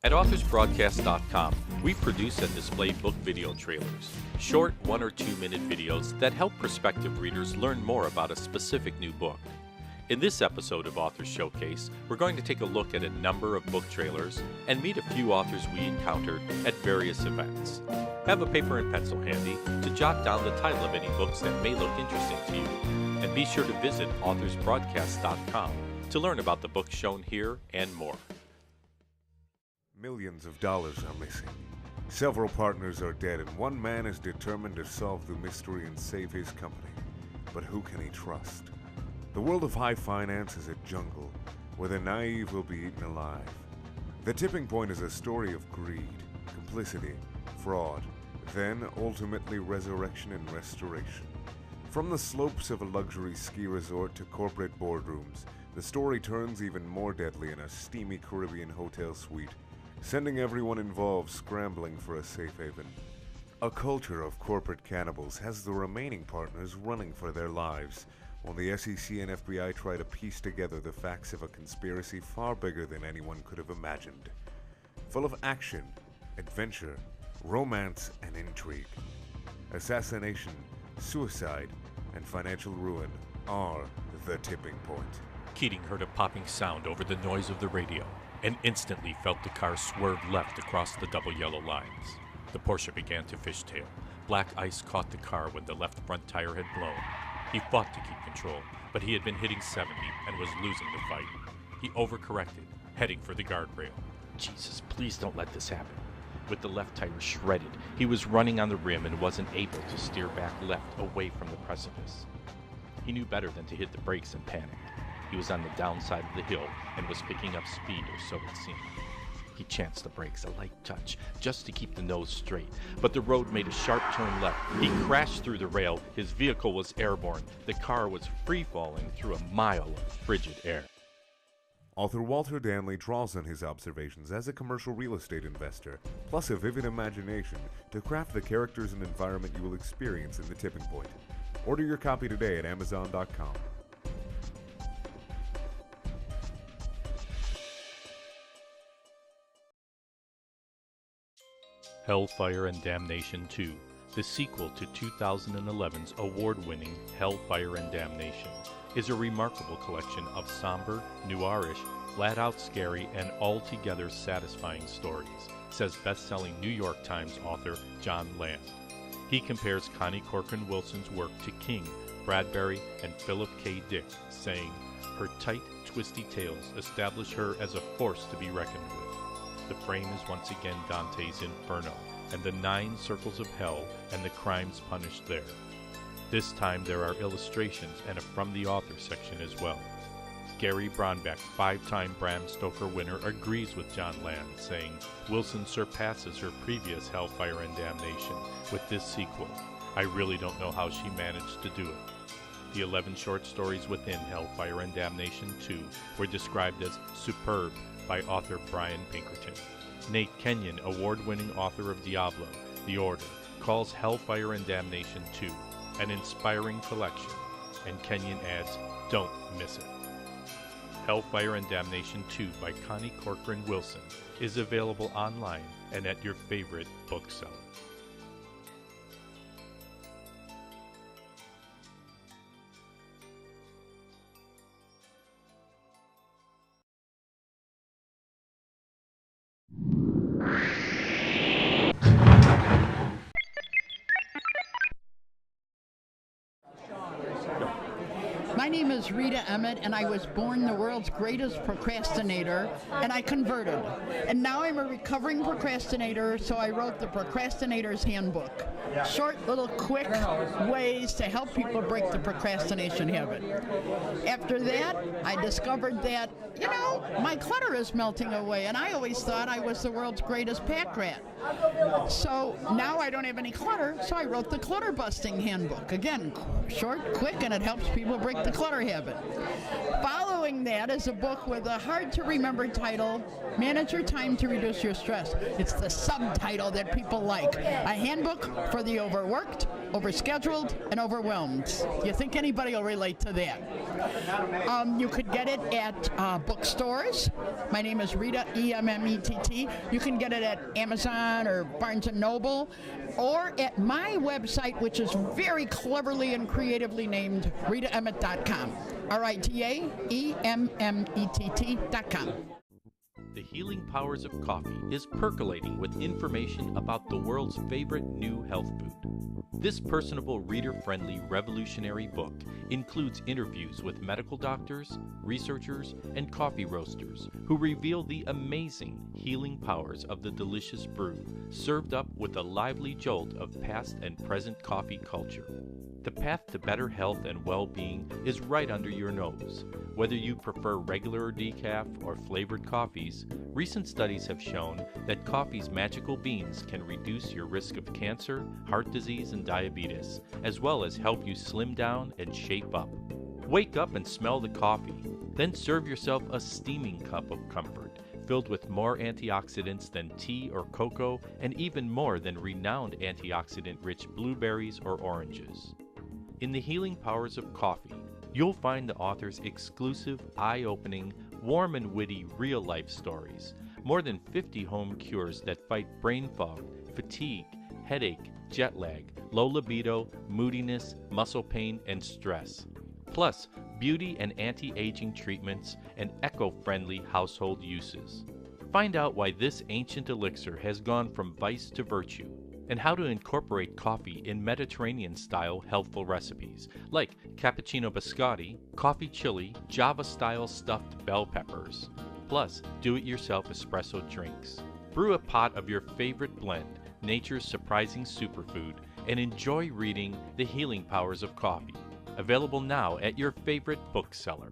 At authorsbroadcast.com, we produce and display book video trailers, short 1 or 2 minute videos that help prospective readers learn more about a specific new book. In this episode of Authors Showcase, we're going to take a look at a number of book trailers and meet a few authors we encountered at various events. Have a paper and pencil handy to jot down the title of any books that may look interesting to you, and be sure to visit authorsbroadcast.com to learn about the books shown here and more. Millions of dollars are missing. Several partners are dead, and one man is determined to solve the mystery and save his company. But who can he trust? The world of high finance is a jungle where the naive will be eaten alive. The Tipping Point is a story of greed, complicity, fraud, then ultimately resurrection and restoration. From the slopes of a luxury ski resort to corporate boardrooms, the story turns even more deadly in a steamy Caribbean hotel suite, sending everyone involved scrambling for a safe haven. A culture of corporate cannibals has the remaining partners running for their lives, while the SEC and FBI try to piece together the facts of a conspiracy far bigger than anyone could have imagined. Full of action, adventure, romance, and intrigue. Assassination, suicide, and financial ruin are the tipping point. Keating heard a popping sound over the noise of the radio, and instantly felt the car swerve left across the double yellow lines. The Porsche began to fishtail. Black ice caught the car when the left front tire had blown. He fought to keep control, but he had been hitting 70 and was losing the fight. He overcorrected, heading for the guardrail. Jesus, please don't let this happen. With the left tire shredded, he was running on the rim and wasn't able to steer back left away from the precipice. He knew better than to hit the brakes and panicked. He was on the downside of the hill and was picking up speed, or so it seemed. He chanced the brakes, a light touch, just to keep the nose straight, but the road made a sharp turn left. He crashed through the rail. His vehicle was airborne. The car was free-falling through a mile of frigid air. Author Walter Danley draws on his observations as a commercial real estate investor, plus a vivid imagination, to craft the characters and environment you will experience in The Tipping Point. Order your copy today at Amazon.com. Hellfire and Damnation 2, the sequel to 2011's award-winning Hellfire and Damnation, is a remarkable collection of somber, noirish, flat-out scary, and altogether satisfying stories, says best-selling New York Times author John Land. He compares Connie Corcoran Wilson's work to King, Bradbury, and Philip K. Dick, saying, "Her tight, twisty tales establish her as a force to be reckoned with. The frame is once again Dante's Inferno, and the 9 circles of hell and the crimes punished there. This time there are illustrations and a From the Author section as well." Gary Bronbeck, 5-time Bram Stoker winner, agrees with John Land, saying, "Wilson surpasses her previous Hellfire and Damnation with this sequel. I really don't know how she managed to do it." The 11 short stories within Hellfire and Damnation 2 were described as superb by author Brian Pinkerton. Nate Kenyon, award-winning author of Diablo, The Order, calls Hellfire and Damnation 2 an inspiring collection, and Kenyon adds, "Don't miss it." Hellfire and Damnation 2 by Connie Corcoran Wilson is available online and at your favorite bookseller. My name is Rita Emmett, and I was born the world's greatest procrastinator, and I converted. And now I'm a recovering procrastinator, so I wrote the Procrastinator's Handbook. Short, little, quick ways to help people break the procrastination habit. After that, I discovered that, my clutter is melting away, and I always thought I was the world's greatest pack rat. So now I don't have any clutter, so I wrote the Clutter Busting Handbook. Again, short, quick, and it helps people break the clutter habit. Following that is a book with a hard-to-remember title, Manage Your Time to Reduce Your Stress. It's the subtitle that people like. A handbook for the overworked, overscheduled, and overwhelmed. Do you think anybody will relate to that? You could get it at bookstores. My name is Rita, E-M-M-E-T-T. You can get it at Amazon or Barnes & Noble, or at my website, which is very cleverly and creatively named RitaEmmett.com. RitaEmmett.com. The Healing Powers of Coffee is percolating with information about the world's favorite new health food. This personable, reader-friendly, revolutionary book includes interviews with medical doctors, researchers, and coffee roasters who reveal the amazing healing powers of the delicious brew, served up with a lively jolt of past and present coffee culture. The path to better health and well-being is right under your nose. Whether you prefer regular or decaf or flavored coffees, recent studies have shown that coffee's magical beans can reduce your risk of cancer, heart disease, and diabetes, as well as help you slim down and shape up. Wake up and smell the coffee, then serve yourself a steaming cup of comfort, filled with more antioxidants than tea or cocoa, and even more than renowned antioxidant-rich blueberries or oranges. In the Healing Powers of Coffee, you'll find the author's exclusive, eye-opening, warm and witty real-life stories, more than 50 home cures that fight brain fog, fatigue, headache, jet lag, low libido, moodiness, muscle pain, and stress. Plus, beauty and anti-aging treatments and eco-friendly household uses. Find out why this ancient elixir has gone from vice to virtue, and how to incorporate coffee in Mediterranean-style healthful recipes, like cappuccino biscotti, coffee chili, Java-style stuffed bell peppers, plus do-it-yourself espresso drinks. Brew a pot of your favorite blend, nature's surprising superfood, and enjoy reading The Healing Powers of Coffee. Available now at your favorite bookseller.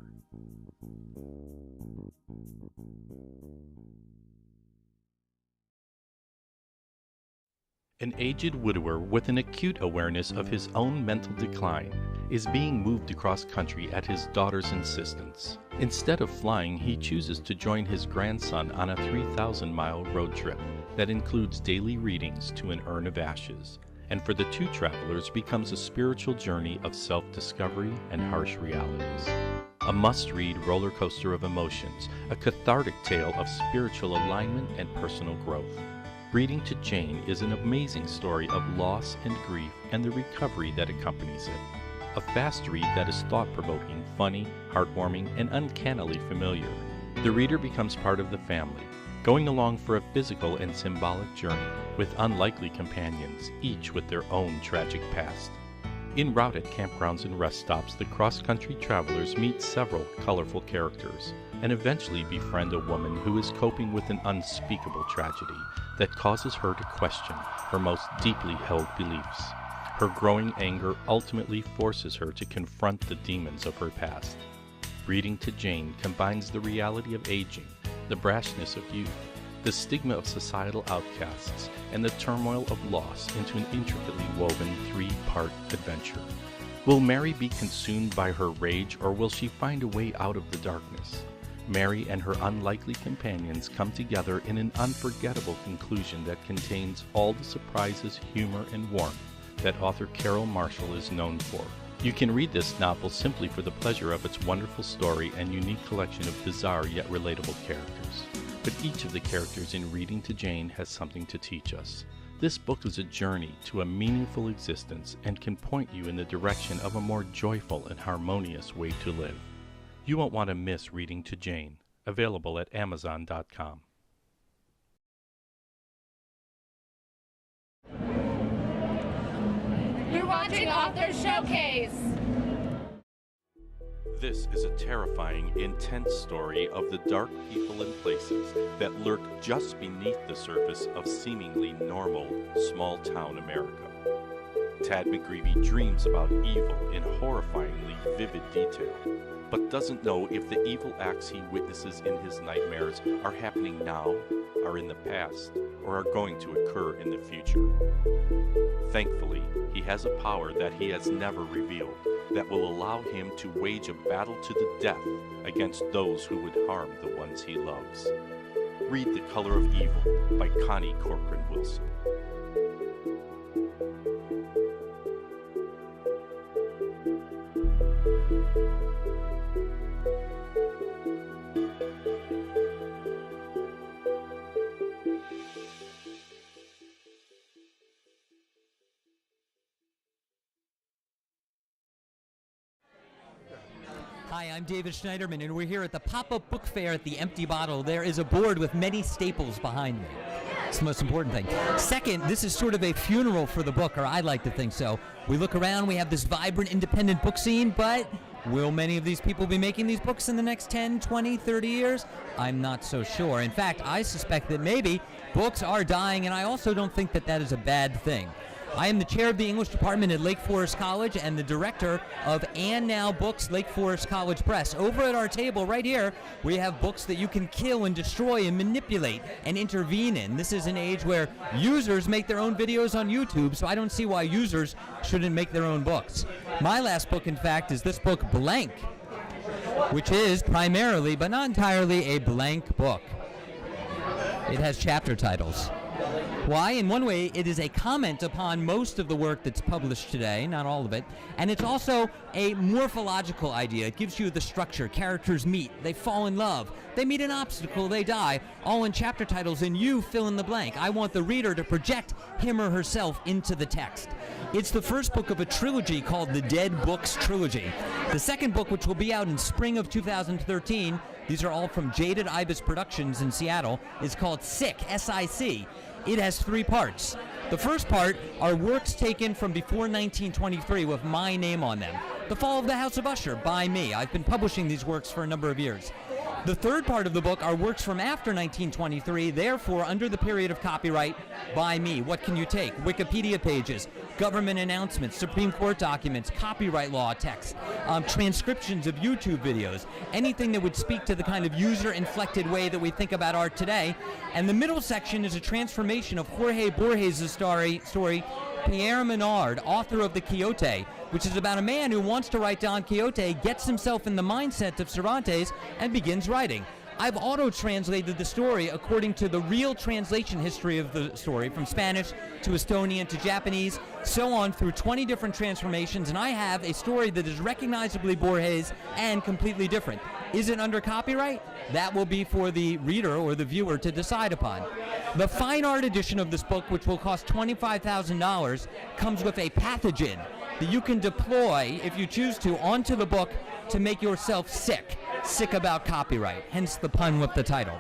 An aged widower with an acute awareness of his own mental decline is being moved across country at his daughter's insistence. Instead of flying, he chooses to join his grandson on a 3,000-mile road trip that includes daily readings to an urn of ashes, and for the two travelers becomes a spiritual journey of self-discovery and harsh realities. A must-read roller coaster of emotions, a cathartic tale of spiritual alignment and personal growth. Reading to Jane is an amazing story of loss and grief and the recovery that accompanies it. A fast read that is thought-provoking, funny, heartwarming, and uncannily familiar. The reader becomes part of the family, going along for a physical and symbolic journey with unlikely companions, each with their own tragic past. En route at campgrounds and rest stops, the cross-country travelers meet several colorful characters and eventually befriend a woman who is coping with an unspeakable tragedy that causes her to question her most deeply held beliefs. Her growing anger ultimately forces her to confront the demons of her past. Reading to Jane combines the reality of aging, the brashness of youth, the stigma of societal outcasts, and the turmoil of loss into an intricately woven three-part adventure. Will Mary be consumed by her rage, or will she find a way out of the darkness? Mary and her unlikely companions come together in an unforgettable conclusion that contains all the surprises, humor, and warmth that author Carol Marshall is known for. You can read this novel simply for the pleasure of its wonderful story and unique collection of bizarre yet relatable characters. But each of the characters in Reading to Jane has something to teach us. This book is a journey to a meaningful existence and can point you in the direction of a more joyful and harmonious way to live. You won't want to miss Reading to Jane, available at Amazon.com. You're watching Author Showcase! This is a terrifying, intense story of the dark people and places that lurk just beneath the surface of seemingly normal, small-town America. Tad McGreevy dreams about evil in horrifyingly vivid detail, but doesn't know if the evil acts he witnesses in his nightmares are happening now, are in the past, or are going to occur in the future. Thankfully, he has a power that he has never revealed that will allow him to wage a battle to the death against those who would harm the ones he loves. Read The Color of Evil by Connie Corcoran Wilson. I'm David Schneiderman, and we're here at the pop-up book fair at the Empty Bottle. There is a board with many staples behind me. It's the most important thing. Second, this is sort of a funeral for the book, or I like to think so. We look around, we have this vibrant independent book scene, but will many of these people be making these books in the next 10, 20, 30 years? I'm not so sure. In fact, I suspect that maybe books are dying, and I also don't think that that is a bad thing. I am the chair of the English department at Lake Forest College and the director of And Now Books, Lake Forest College Press. Over at our table right here, we have books that you can kill and destroy and manipulate and intervene in. This is an age where users make their own videos on YouTube, so I don't see why users shouldn't make their own books. My last book, in fact, is this book, Blank, which is primarily, but not entirely, a blank book. It has chapter titles. Why? In one way, it is a comment upon most of the work that's published today, not all of it, and it's also a morphological idea. It gives you the structure. Characters meet, they fall in love, they meet an obstacle, they die, all in chapter titles, and you fill in the blank. I want the reader to project him or herself into the text. It's the first book of a trilogy called the Dead Books Trilogy. The second book, which will be out in spring of 2013, these are all from Jaded Ibis Productions in Seattle, is called Sick, S-I-C. It has 3 parts. The first part are works taken from before 1923 with my name on them. The Fall of the House of Usher, by me. I've been publishing these works for a number of years. The third part of the book are works from after 1923, therefore under the period of copyright, by me. What can you take? Wikipedia pages, government announcements, Supreme Court documents, copyright law text, transcriptions of YouTube videos, anything that would speak to the kind of user-inflected way that we think about art today. And the middle section is a transformation of Jorge Borges' story, Pierre Menard, author of the Quixote, which is about a man who wants to write Don Quixote, gets himself in the mindset of Cervantes, and begins writing. I've auto-translated the story according to the real translation history of the story, from Spanish to Estonian to Japanese, so on through 20 different transformations, and I have a story that is recognizably Borges and completely different. Is it under copyright? That will be for the reader or the viewer to decide upon. The fine art edition of this book, which will cost $25,000, comes with a pathogen that you can deploy, if you choose to, onto the book to make yourself sick about copyright, hence the pun with the title.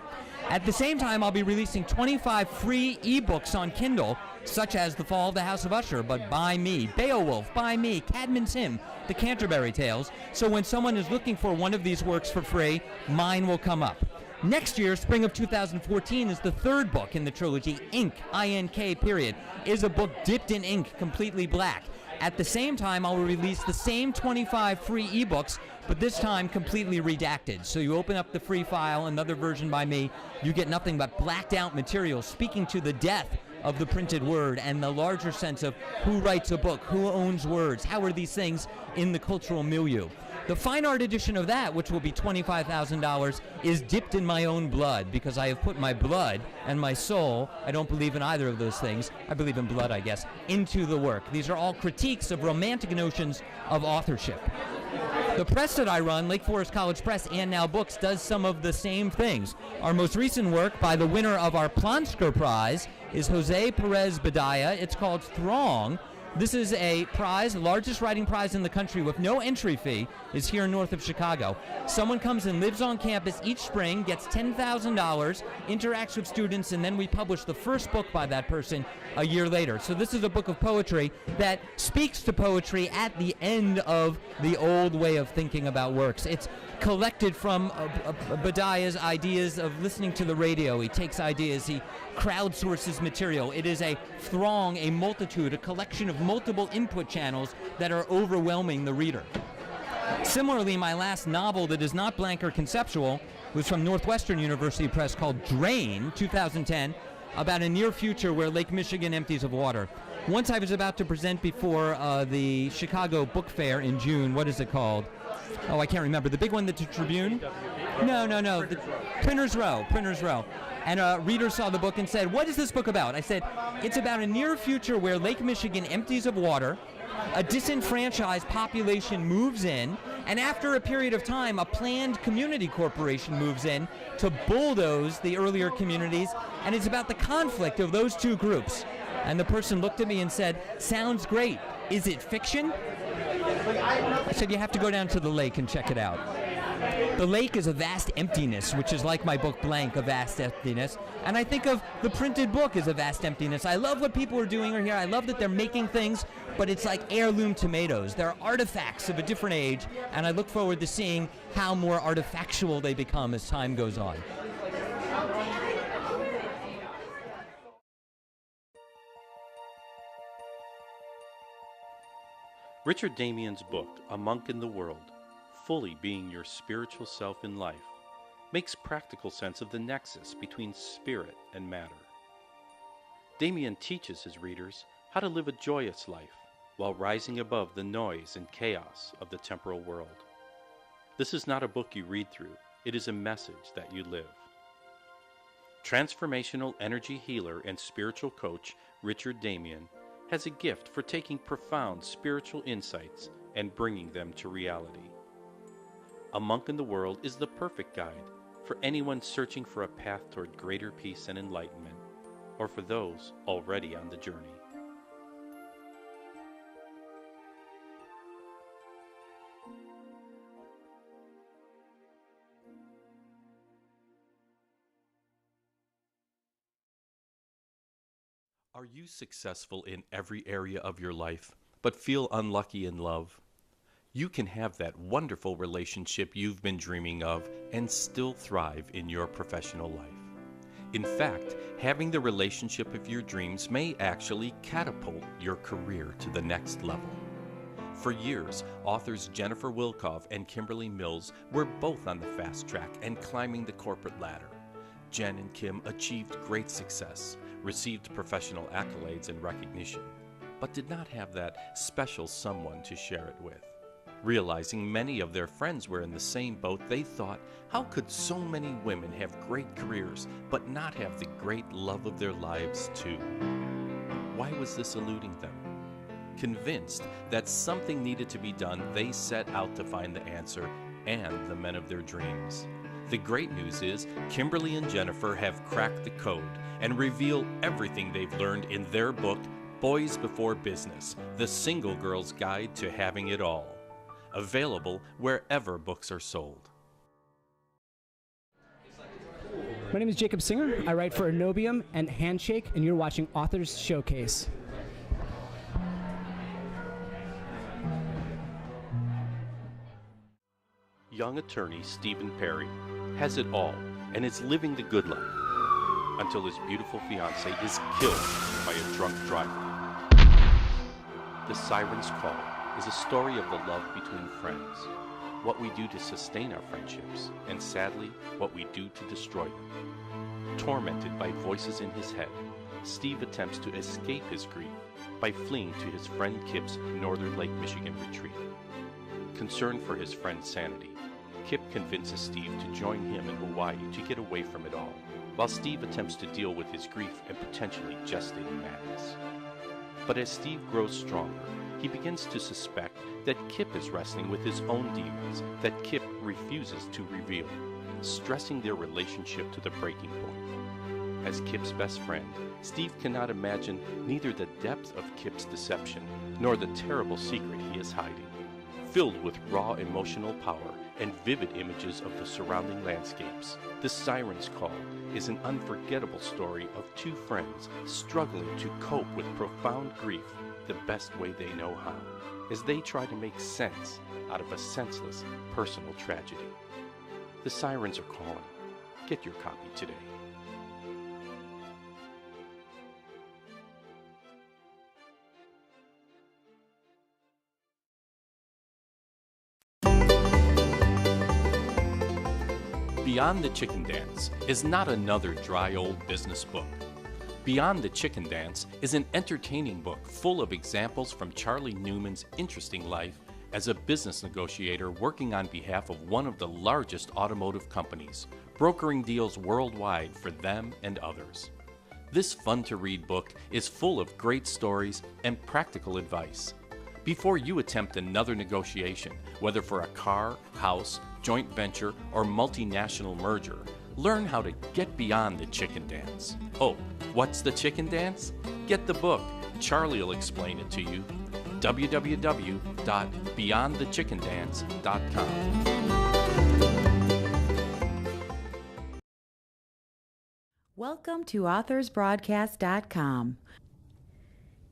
At the same time, I'll be releasing 25 free ebooks on Kindle, such as The Fall of the House of Usher, but by me, Beowulf, by me, Cadman's Hymn, The Canterbury Tales, so when someone is looking for one of these works for free, mine will come up. Next year, spring of 2014, is the third book in the trilogy, Ink, I-N-K, period, is a book dipped in ink, completely black. At the same time, I'll release the same 25 free ebooks, but this time completely redacted. So you open up the free file, another version by me, you get nothing but blacked out material speaking to the death of the printed word and the larger sense of who writes a book, who owns words, how are these things in the cultural milieu. The fine art edition of that, which will be $25,000, is dipped in my own blood because I have put my blood and my soul, I don't believe in either of those things, I believe in blood, I guess, into the work. These are all critiques of romantic notions of authorship. The press that I run, Lake Forest College Press and Now Books, does some of the same things. Our most recent work by the winner of our Plonsker Prize is Jose Perez Badaya. It's called Throng. This is a prize, the largest writing prize in the country with no entry fee, is here north of Chicago. Someone comes and lives on campus each spring, gets $10,000, interacts with students, and then we publish the first book by that person a year later. So this is a book of poetry that speaks to poetry at the end of the old way of thinking about works. It's collected from Badaya's ideas of listening to the radio. He takes ideas, he crowdsources material. It is a throng, a multitude, a collection of multiple input channels that are overwhelming the reader. Similarly, my last novel that is not blank or conceptual was from Northwestern University Press called Drain, 2010, about a near future where Lake Michigan empties of water. Once I was about to present before the Chicago Book Fair in June. What is it called? Oh, I can't remember. The big one that's a Tribune? No. The Printers Row. And a reader saw the book and said, "What is this book about?" I said, "It's about a near future where Lake Michigan empties of water, a disenfranchised population moves in, and after a period of time, a planned community corporation moves in to bulldoze the earlier communities, and it's about the conflict of those two groups." And the person looked at me and said, "Sounds great. Is it fiction?" I said, "You have to go down to the lake and check it out." The lake is a vast emptiness, which is like my book Blank, a vast emptiness. And I think of the printed book as a vast emptiness. I love what people are doing here. I love that they're making things, but it's like heirloom tomatoes. They're artifacts of a different age, and I look forward to seeing how more artifactual they become as time goes on. Richard Damien's book, A Monk in the World, Fully Being Your Spiritual Self in Life, makes practical sense of the nexus between spirit and matter. Damien teaches his readers how to live a joyous life while rising above the noise and chaos of the temporal world. This is not a book you read through, it is a message that you live. Transformational energy healer and spiritual coach Richard Damien has a gift for taking profound spiritual insights and bringing them to reality. A Monk in the World is the perfect guide for anyone searching for a path toward greater peace and enlightenment, or for those already on the journey. Are you successful in every area of your life, but feel unlucky in love? You can have that wonderful relationship you've been dreaming of and still thrive in your professional life. In fact, having the relationship of your dreams may actually catapult your career to the next level. For years, authors Jennifer Wilkoff and Kimberly Mills were both on the fast track and climbing the corporate ladder. Jen and Kim achieved great success, received professional accolades and recognition, but did not have that special someone to share it with. Realizing many of their friends were in the same boat, they thought, how could so many women have great careers but not have the great love of their lives too? Why was this eluding them? Convinced that something needed to be done, they set out to find the answer and the men of their dreams. The great news is Kimberly and Jennifer have cracked the code and reveal everything they've learned in their book, Boys Before Business, The Single Girl's Guide to Having It All. Available wherever books are sold. My name is Jacob Singer. I write for Anobium and Handshake, and you're watching Authors Showcase. Young attorney Stephen Perry has it all and is living the good life until his beautiful fiancée is killed by a drunk driver. The Siren's Call is a story of the love between friends, what we do to sustain our friendships, and sadly, what we do to destroy them. Tormented by voices in his head, Steve attempts to escape his grief by fleeing to his friend Kip's Northern Lake Michigan retreat. Concerned for his friend's sanity, Kip convinces Steve to join him in Hawaii to get away from it all, while Steve attempts to deal with his grief and potentially gestating madness. But as Steve grows stronger, he begins to suspect that Kip is wrestling with his own demons that Kip refuses to reveal, stressing their relationship to the breaking point. As Kip's best friend, Steve cannot imagine neither the depth of Kip's deception nor the terrible secret he is hiding. Filled with raw emotional power and vivid images of the surrounding landscapes, The Siren's Call is an unforgettable story of two friends struggling to cope with profound grief the best way they know how, as they try to make sense out of a senseless personal tragedy. The Sirens are calling. Get your copy today. Beyond the Chicken Dance is not another dry old business book. Beyond the Chicken Dance is an entertaining book full of examples from Charlie Newman's interesting life as a business negotiator working on behalf of one of the largest automotive companies, brokering deals worldwide for them and others. This fun-to-read book is full of great stories and practical advice. Before you attempt another negotiation, whether for a car, house, joint venture, or multinational merger, learn how to get beyond the chicken dance. Oh, what's the chicken dance? Get the book. Charlie will explain it to you. www.beyondthechickendance.com. Welcome to AuthorsBroadcast.com.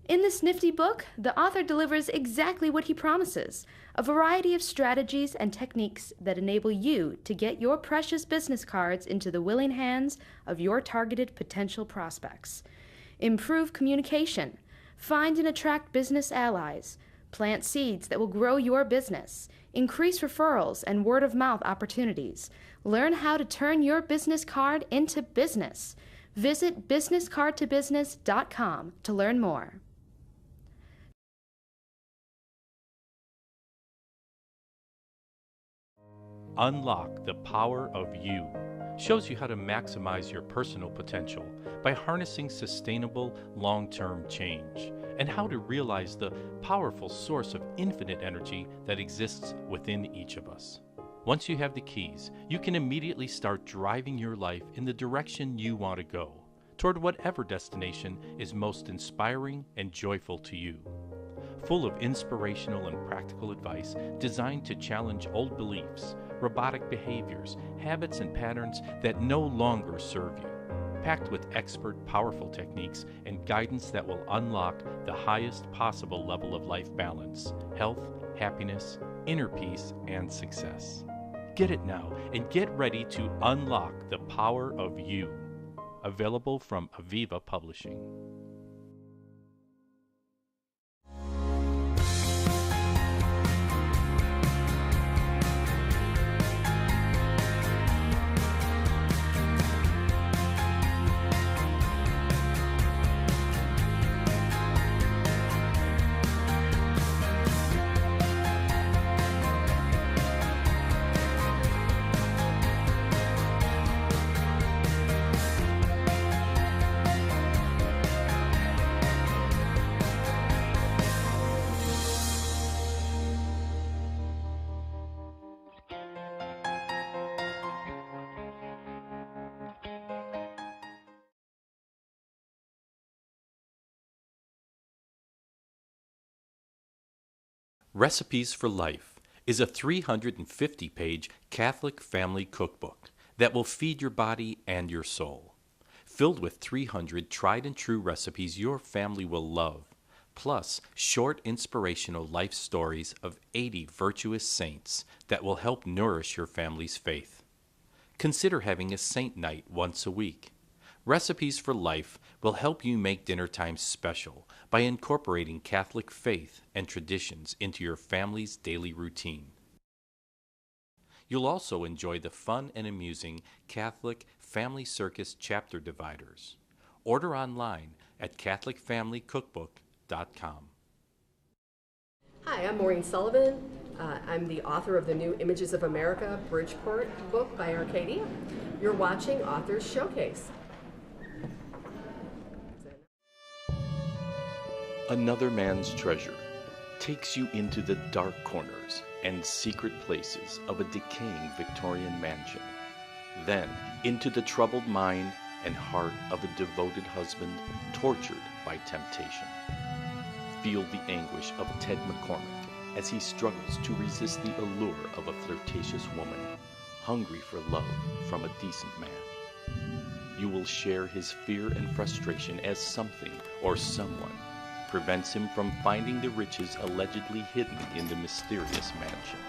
In this nifty book, the author delivers exactly what he promises, a variety of strategies and techniques that enable you to get your precious business cards into the willing hands of your targeted potential prospects. Improve communication, find and attract business allies, plant seeds that will grow your business, increase referrals and word-of-mouth opportunities, learn how to turn your business card into business. Visit businesscardtobusiness.com to learn more. Unlock the Power of You shows you how to maximize your personal potential by harnessing sustainable long-term change, and how to realize the powerful source of infinite energy that exists within each of us. Once you have the keys, you can immediately start driving your life in the direction you want to go, toward whatever destination is most inspiring and joyful to you. Full of inspirational and practical advice designed to challenge old beliefs, robotic behaviors, habits, and patterns that no longer serve you. Packed with expert, powerful techniques and guidance that will unlock the highest possible level of life balance, health, happiness, inner peace, and success. Get it now and get ready to unlock the power of you. Available from Aviva Publishing. Recipes for Life is a 350-page Catholic family cookbook that will feed your body and your soul. Filled with 300 tried-and-true recipes your family will love, plus short inspirational life stories of 80 virtuous saints that will help nourish your family's faith. Consider having a saint night once a week. Recipes for Life will help you make dinner time special by incorporating Catholic faith and traditions into your family's daily routine. You'll also enjoy the fun and amusing Catholic Family Circus chapter dividers. Order online at CatholicFamilyCookbook.com. Hi, I'm Maureen Sullivan. I'm the author of the new Images of America Bridgeport book by Arcadia. You're watching Authors Showcase. Another Man's Treasure takes you into the dark corners and secret places of a decaying Victorian mansion, then into the troubled mind and heart of a devoted husband tortured by temptation. Feel the anguish of Ted McCormick as he struggles to resist the allure of a flirtatious woman, hungry for love from a decent man. You will share his fear and frustration as something or someone prevents him from finding the riches allegedly hidden in the mysterious mansion.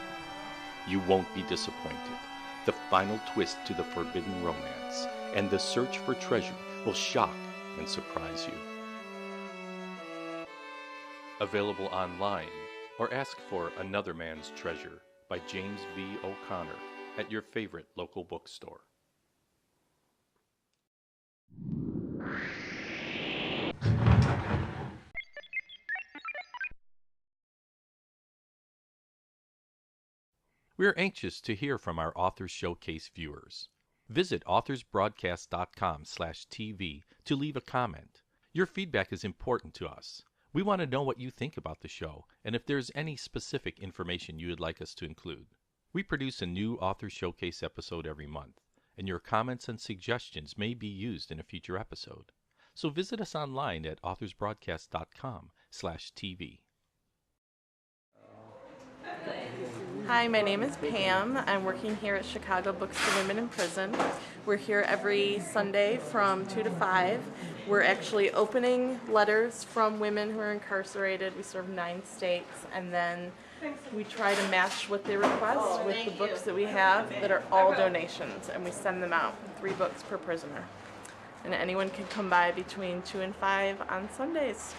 You won't be disappointed. The final twist to the forbidden romance and the search for treasure will shock and surprise you. Available online, or ask for Another Man's Treasure by James V. O'Connor at your favorite local bookstore. We are anxious to hear from our Authors Showcase viewers. Visit authorsbroadcast.com/TV to leave a comment. Your feedback is important to us. We want to know what you think about the show and if there's any specific information you would like us to include. We produce a new Authors Showcase episode every month, and your comments and suggestions may be used in a future episode. So visit us online at authorsbroadcast.com/TV. Hi, my name is Pam. I'm working here at Chicago Books for Women in Prison. We're here every Sunday from 2 to 5. We're actually opening letters from women who are incarcerated. We serve 9 states, and then we try to match what they request with the books that we have that are all donations, and we send them out, 3 books per prisoner. And anyone can come by between 2 and 5 on Sundays.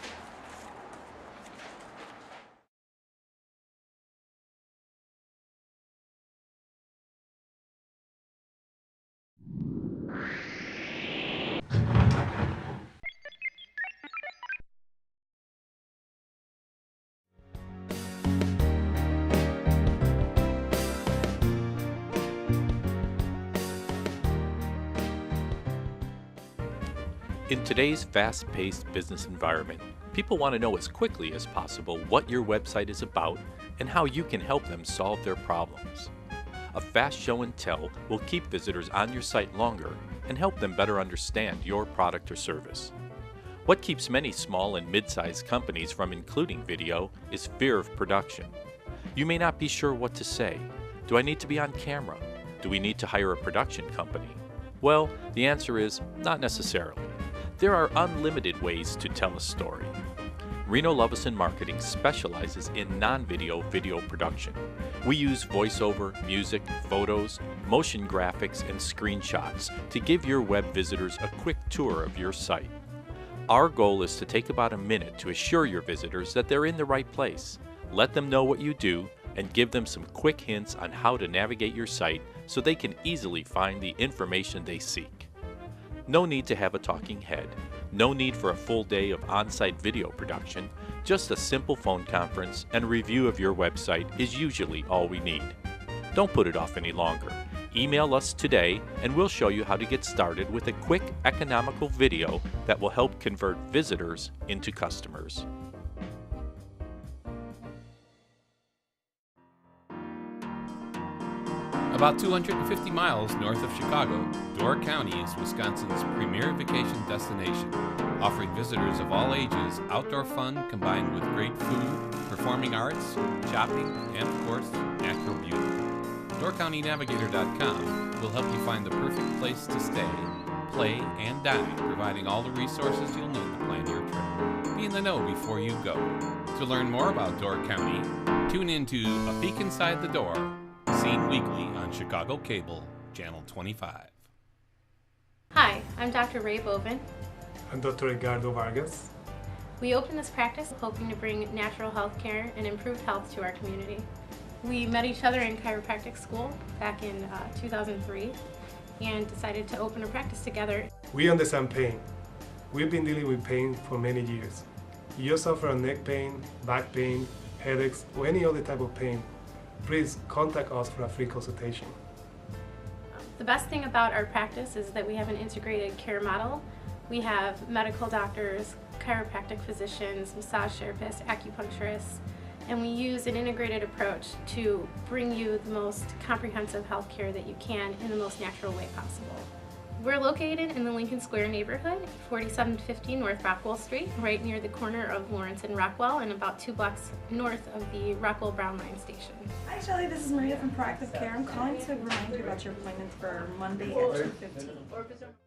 In today's fast-paced business environment, people want to know as quickly as possible what your website is about and how you can help them solve their problems. A fast show and tell will keep visitors on your site longer and help them better understand your product or service. What keeps many small and mid-sized companies from including video is fear of production. You may not be sure what to say. Do I need to be on camera? Do we need to hire a production company? Well, the answer is not necessarily. There are unlimited ways to tell a story. Reno Leveson Marketing specializes in non-video video production. We use voiceover, music, photos, motion graphics, and screenshots to give your web visitors a quick tour of your site. Our goal is to take about a minute to assure your visitors that they're in the right place, let them know what you do, and give them some quick hints on how to navigate your site so they can easily find the information they seek. No need to have a talking head. No need for a full day of on-site video production. Just a simple phone conference and review of your website is usually all we need. Don't put it off any longer. Email us today and we'll show you how to get started with a quick, economical video that will help convert visitors into customers. About 250 miles north of Chicago, Door County is Wisconsin's premier vacation destination, offering visitors of all ages outdoor fun combined with great food, performing arts, shopping, and of course, natural beauty. DoorCountyNavigator.com will help you find the perfect place to stay, play, and dine, providing all the resources you'll need to plan your trip. Be in the know before you go. To learn more about Door County, tune into A Peek Inside the Door, seen weekly on Chicago Cable, Channel 25. Hi, I'm Dr. Ray Bovin. I'm Dr. Edgardo Vargas. We opened this practice hoping to bring natural health care and improved health to our community. We met each other in chiropractic school back in 2003 and decided to open a practice together. We understand pain. We've been dealing with pain for many years. You suffer neck pain, back pain, headaches, or any other type of pain, please contact us for a free consultation. The best thing about our practice is that we have an integrated care model. We have medical doctors, chiropractic physicians, massage therapists, acupuncturists, and we use an integrated approach to bring you the most comprehensive health care that you can in the most natural way possible. We're located in the Lincoln Square neighborhood, 4750 North Rockwell Street, right near the corner of Lawrence and Rockwell, and about 2 blocks north of the Rockwell Brown Line station. Hi Shelley, this is Maria from Proactive Care. I'm calling to remind you about your appointment for Monday at 2:15.